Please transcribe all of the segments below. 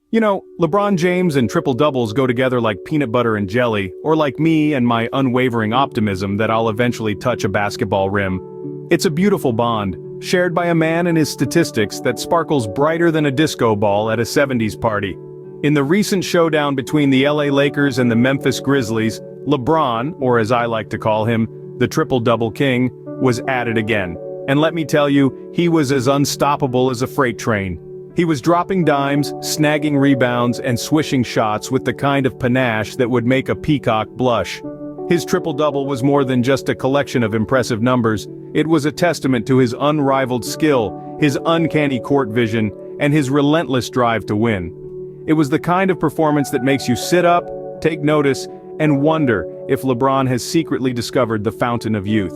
You know, LeBron James and triple-doubles go together like peanut butter and jelly, or like me and my unwavering optimism that I'll eventually touch a basketball rim. It's a beautiful bond, shared by a man and his statistics that sparkles brighter than a disco ball at a 70s party. In the recent showdown between the LA Lakers and the Memphis Grizzlies, LeBron, or as I like to call him, the triple-double king, was at it again. And let me tell you, he was as unstoppable as a freight train. He was dropping dimes, snagging rebounds, and swishing shots with the kind of panache that would make a peacock blush. His triple-double was more than just a collection of impressive numbers. It was a testament to his unrivaled skill, his uncanny court vision, and his relentless drive to win. It was the kind of performance that makes you sit up, take notice, and wonder if LeBron has secretly discovered the fountain of youth.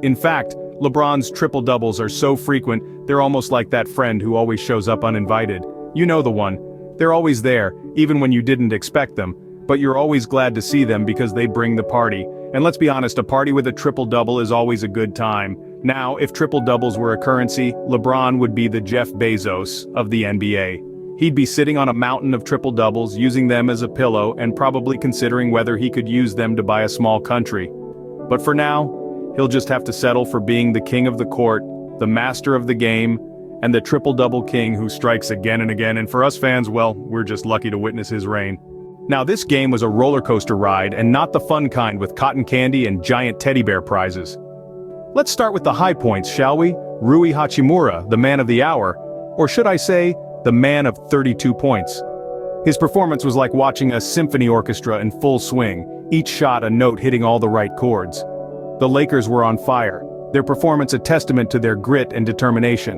In fact, LeBron's triple-doubles are so frequent, they're almost like that friend who always shows up uninvited. You know the one. They're always there, even when you didn't expect them, but you're always glad to see them because they bring the party. And let's be honest, a party with a triple-double is always a good time. Now, if triple-doubles were a currency, LeBron would be the Jeff Bezos of the NBA. He'd be sitting on a mountain of triple-doubles, using them as a pillow and probably considering whether he could use them to buy a small country. But for now, he'll just have to settle for being the king of the court, the master of the game, and the triple-double king who strikes again and again, and for us fans, well, we're just lucky to witness his reign. Now this game was a roller coaster ride, and not the fun kind with cotton candy and giant teddy bear prizes. Let's start with the high points, shall we? Rui Hachimura, the man of the hour, or should I say, the man of 32 points. His performance was like watching a symphony orchestra in full swing, each shot a note hitting all the right chords. The Lakers were on fire, their performance a testament to their grit and determination.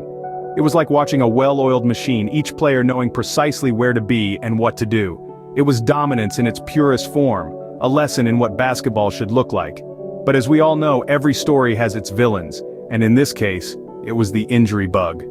It was like watching a well-oiled machine, each player knowing precisely where to be and what to do. It was dominance in its purest form, a lesson in what basketball should look like. But as we all know, every story has its villains, and in this case, it was the injury bug.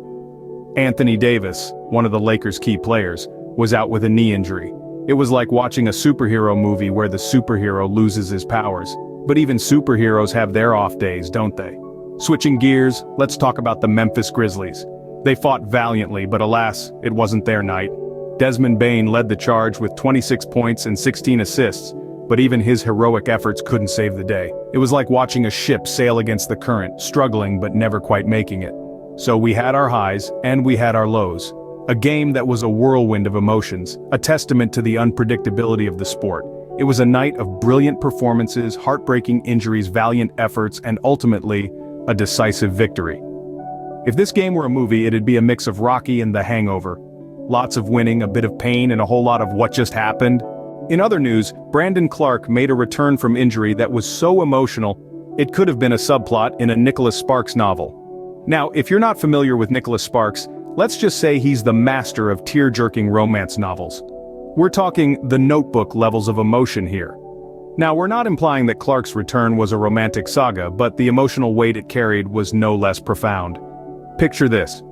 Anthony Davis, one of the Lakers' key players, was out with a knee injury. It was like watching a superhero movie where the superhero loses his powers. But even superheroes have their off days, don't they? Switching gears, let's talk about the Memphis Grizzlies. They fought valiantly, but alas, it wasn't their night. Desmond Bane led the charge with 26 points and 16 assists, but even his heroic efforts couldn't save the day. It was like watching a ship sail against the current, struggling but never quite making it. So we had our highs, and we had our lows. A game that was a whirlwind of emotions, a testament to the unpredictability of the sport. It was a night of brilliant performances, heartbreaking injuries, valiant efforts, and ultimately, a decisive victory. If this game were a movie, it'd be a mix of Rocky and The Hangover. Lots of winning, a bit of pain, and a whole lot of what just happened. In other news, Brandon Clark made a return from injury that was so emotional, it could have been a subplot in a Nicholas Sparks novel. Now, if you're not familiar with Nicholas Sparks, let's just say he's the master of tear-jerking romance novels. We're talking The Notebook levels of emotion here. Now, we're not implying that Clark's return was a romantic saga, but the emotional weight it carried was no less profound. Picture this.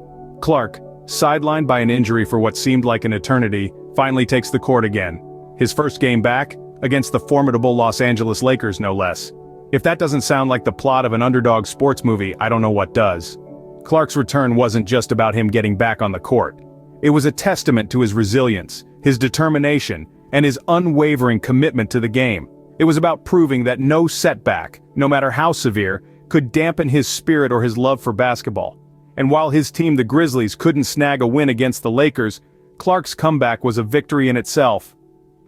Clark, sidelined by an injury for what seemed like an eternity, finally takes the court again. His first game back, against the formidable Los Angeles Lakers no less. If that doesn't sound like the plot of an underdog sports movie, I don't know what does. Clark's return wasn't just about him getting back on the court. It was a testament to his resilience, his determination, and his unwavering commitment to the game. It was about proving that no setback, no matter how severe, could dampen his spirit or his love for basketball. And while his team, the Grizzlies, couldn't snag a win against the Lakers, Clark's comeback was a victory in itself.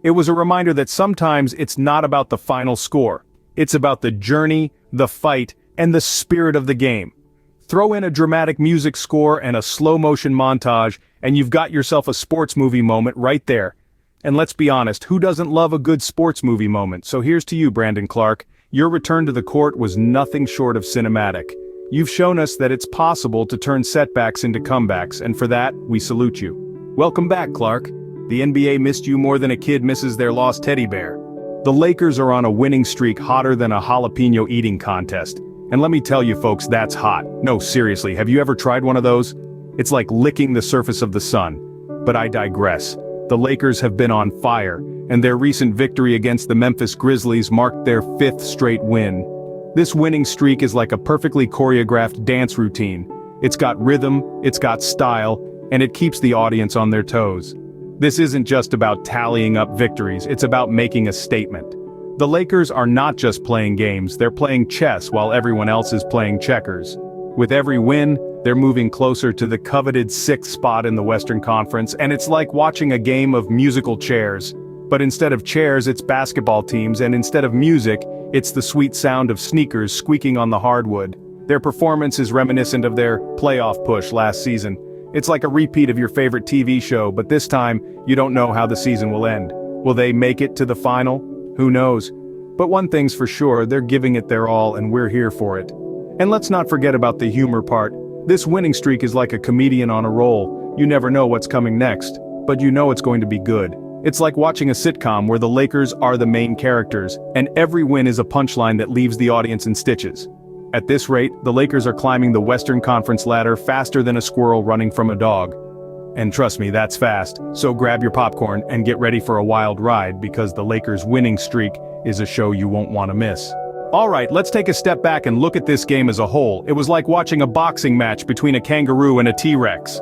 It was a reminder that sometimes it's not about the final score. It's about the journey, the fight, and the spirit of the game. Throw in a dramatic music score and a slow-motion montage, and you've got yourself a sports movie moment right there. And let's be honest, who doesn't love a good sports movie moment? So here's to you, Brandon Clark. Your return to the court was nothing short of cinematic. You've shown us that it's possible to turn setbacks into comebacks, and for that, we salute you. Welcome back, Clark. The NBA missed you more than a kid misses their lost teddy bear. The Lakers are on a winning streak hotter than a jalapeno eating contest. And let me tell you folks, that's hot. No, seriously, have you ever tried one of those? It's like licking the surface of the sun. But I digress. The Lakers have been on fire, and their recent victory against the Memphis Grizzlies marked their 5th straight win. This winning streak is like a perfectly choreographed dance routine. It's got rhythm, it's got style, and it keeps the audience on their toes. This isn't just about tallying up victories, it's about making a statement. The Lakers are not just playing games, they're playing chess while everyone else is playing checkers. With every win, they're moving closer to the coveted 6th spot in the Western Conference, and it's like watching a game of musical chairs. But instead of chairs, it's basketball teams, and instead of music, it's the sweet sound of sneakers squeaking on the hardwood. Their performance is reminiscent of their playoff push last season. It's like a repeat of your favorite TV show, but this time, you don't know how the season will end. Will they make it to the final? Who knows? But one thing's for sure, they're giving it their all and we're here for it. And let's not forget about the humor part. This winning streak is like a comedian on a roll. You never know what's coming next, but you know it's going to be good. It's like watching a sitcom where the Lakers are the main characters, and every win is a punchline that leaves the audience in stitches. At this rate, the Lakers are climbing the Western Conference ladder faster than a squirrel running from a dog. And trust me, that's fast, so grab your popcorn and get ready for a wild ride because the Lakers' winning streak is a show you won't want to miss. Alright, let's take a step back and look at this game as a whole. It was like watching a boxing match between a kangaroo and a T-Rex.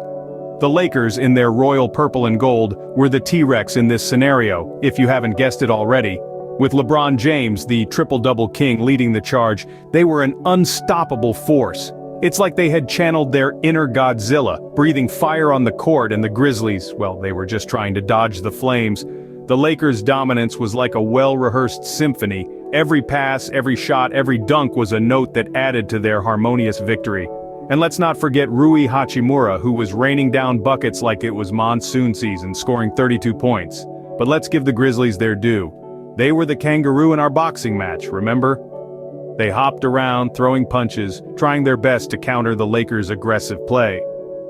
The Lakers, in their royal purple and gold, were the T-Rex in this scenario, if you haven't guessed it already. With LeBron James, the triple-double king, leading the charge, they were an unstoppable force. It's like they had channeled their inner Godzilla, breathing fire on the court, and the Grizzlies, well, they were just trying to dodge the flames. The Lakers' dominance was like a well-rehearsed symphony. Every pass, every shot, every dunk was a note that added to their harmonious victory. And let's not forget Rui Hachimura, who was raining down buckets like it was monsoon season, scoring 32 points. But let's give the Grizzlies their due. They were the kangaroo in our boxing match, remember? They hopped around, throwing punches, trying their best to counter the Lakers' aggressive play.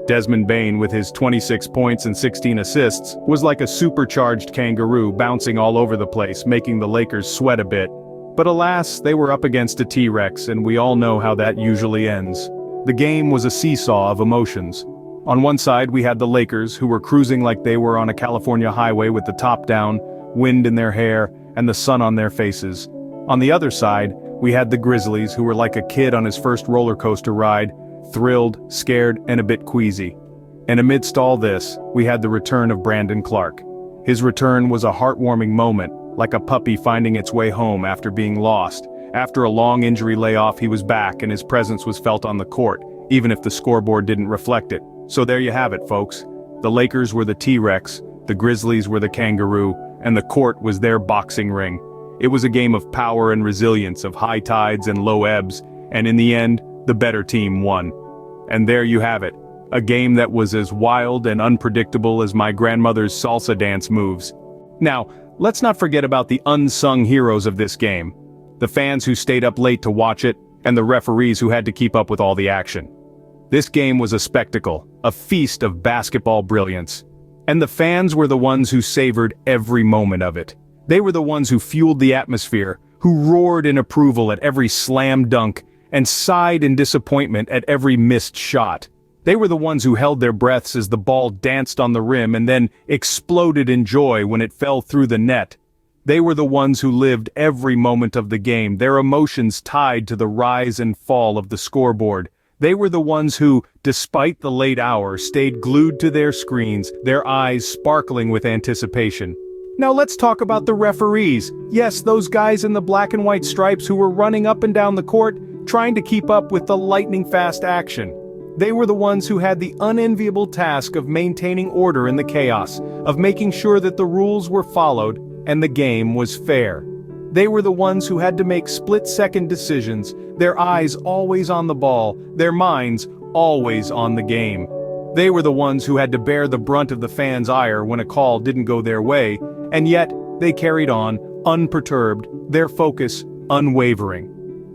Desmond Bane, with his 26 points and 16 assists, was like a supercharged kangaroo bouncing all over the place, making the Lakers sweat a bit. But alas, they were up against a T-Rex, and we all know how that usually ends. The game was a seesaw of emotions. On one side we had the Lakers, who were cruising like they were on a California highway with the top down, wind in their hair, and the sun on their faces. On the other side, we had the Grizzlies, who were like a kid on his first roller coaster ride, thrilled, scared, and a bit queasy. And amidst all this, we had the return of Brandon Clark. His return was a heartwarming moment, like a puppy finding its way home after being lost. After a long injury layoff, he was back and his presence was felt on the court, even if the scoreboard didn't reflect it. So there you have it, folks. The Lakers were the T-Rex, the Grizzlies were the kangaroo, and the court was their boxing ring. It was a game of power and resilience, of high tides and low ebbs, and in the end, the better team won. And there you have it, a game that was as wild and unpredictable as my grandmother's salsa dance moves. Now, let's not forget about the unsung heroes of this game. The fans who stayed up late to watch it, and the referees who had to keep up with all the action. This game was a spectacle, a feast of basketball brilliance. And the fans were the ones who savored every moment of it. They were the ones who fueled the atmosphere, who roared in approval at every slam dunk, and sighed in disappointment at every missed shot. They were the ones who held their breaths as the ball danced on the rim and then exploded in joy when it fell through the net. They were the ones who lived every moment of the game, their emotions tied to the rise and fall of the scoreboard. They were the ones who, despite the late hour, stayed glued to their screens, their eyes sparkling with anticipation. Now let's talk about the referees. Yes, those guys in the black and white stripes who were running up and down the court, trying to keep up with the lightning-fast action. They were the ones who had the unenviable task of maintaining order in the chaos, of making sure that the rules were followed and the game was fair. They were the ones who had to make split-second decisions, their eyes always on the ball, their minds always on the game. They were the ones who had to bear the brunt of the fans' ire when a call didn't go their way, and yet they carried on, unperturbed, their focus unwavering.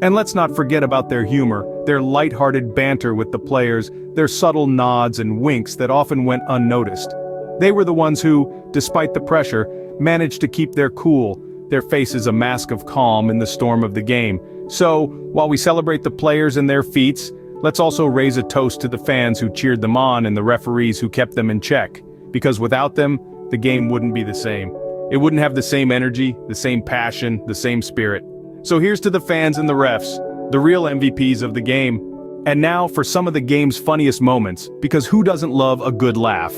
And let's not forget about their humor, their light-hearted banter with the players, their subtle nods and winks that often went unnoticed. They were the ones who, despite the pressure, managed to keep their cool, their faces a mask of calm in the storm of the game. So, while we celebrate the players and their feats, let's also raise a toast to the fans who cheered them on and the referees who kept them in check. Because without them, the game wouldn't be the same. It wouldn't have the same energy, the same passion, the same spirit. So here's to the fans and the refs, the real MVPs of the game. And now for some of the game's funniest moments, because who doesn't love a good laugh?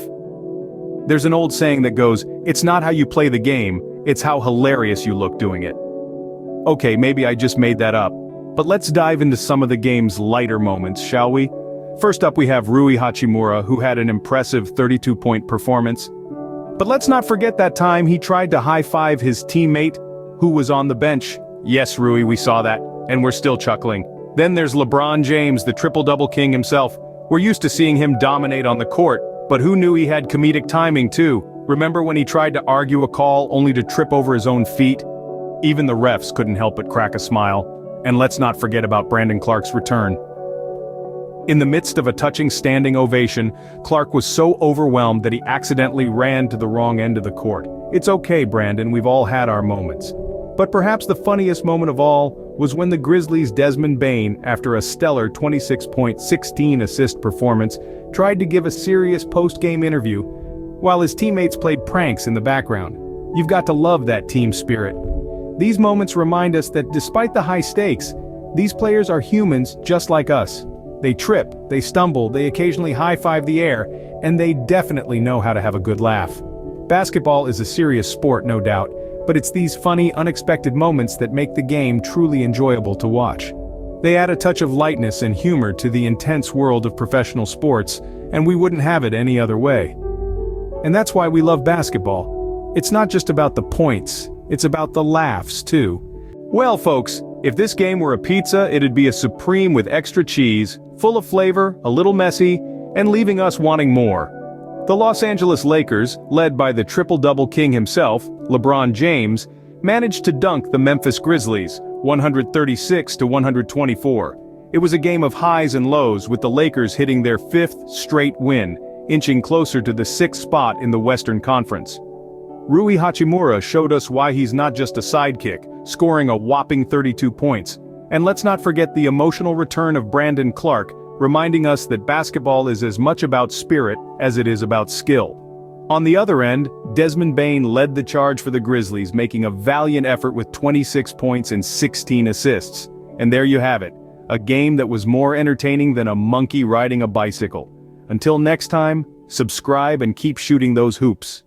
There's an old saying that goes, "It's not how you play the game, it's how hilarious you look doing it." Okay, maybe I just made that up. But let's dive into some of the game's lighter moments, shall we? First up we have Rui Hachimura, who had an impressive 32-point performance. But let's not forget that time he tried to high-five his teammate, who was on the bench. Yes, Rui, we saw that, and we're still chuckling. Then there's LeBron James, the triple-double king himself. We're used to seeing him dominate on the court, but who knew he had comedic timing too? Remember when he tried to argue a call only to trip over his own feet? Even the refs couldn't help but crack a smile. And let's not forget about Brandon Clark's return. In the midst of a touching standing ovation, Clark was so overwhelmed that he accidentally ran to the wrong end of the court. It's okay, Brandon, we've all had our moments. But perhaps the funniest moment of all was when the Grizzlies' Desmond Bane, after a stellar 26-point, 16-assist performance, tried to give a serious post-game interview, while his teammates played pranks in the background. You've got to love that team spirit. These moments remind us that despite the high stakes, these players are humans just like us. They trip, they stumble, they occasionally high-five the air, and they definitely know how to have a good laugh. Basketball is a serious sport, no doubt, but it's these funny, unexpected moments that make the game truly enjoyable to watch. They add a touch of lightness and humor to the intense world of professional sports, and we wouldn't have it any other way. And that's why we love basketball. It's not just about the points, it's about the laughs, too. Well, folks, if this game were a pizza, it'd be a supreme with extra cheese, full of flavor, a little messy, and leaving us wanting more. The Los Angeles Lakers, led by the triple-double king himself, LeBron James, managed to dunk the Memphis Grizzlies, 136-124. It was a game of highs and lows, with the Lakers hitting their 5th straight win, inching closer to the 6th spot in the Western Conference. Rui Hachimura showed us why he's not just a sidekick, scoring a whopping 32 points. And let's not forget the emotional return of Brandon Clark, reminding us that basketball is as much about spirit as it is about skill. On the other end, Desmond Bane led the charge for the Grizzlies, making a valiant effort with 26 points and 16 assists. And there you have it, a game that was more entertaining than a monkey riding a bicycle. Until next time, subscribe and keep shooting those hoops.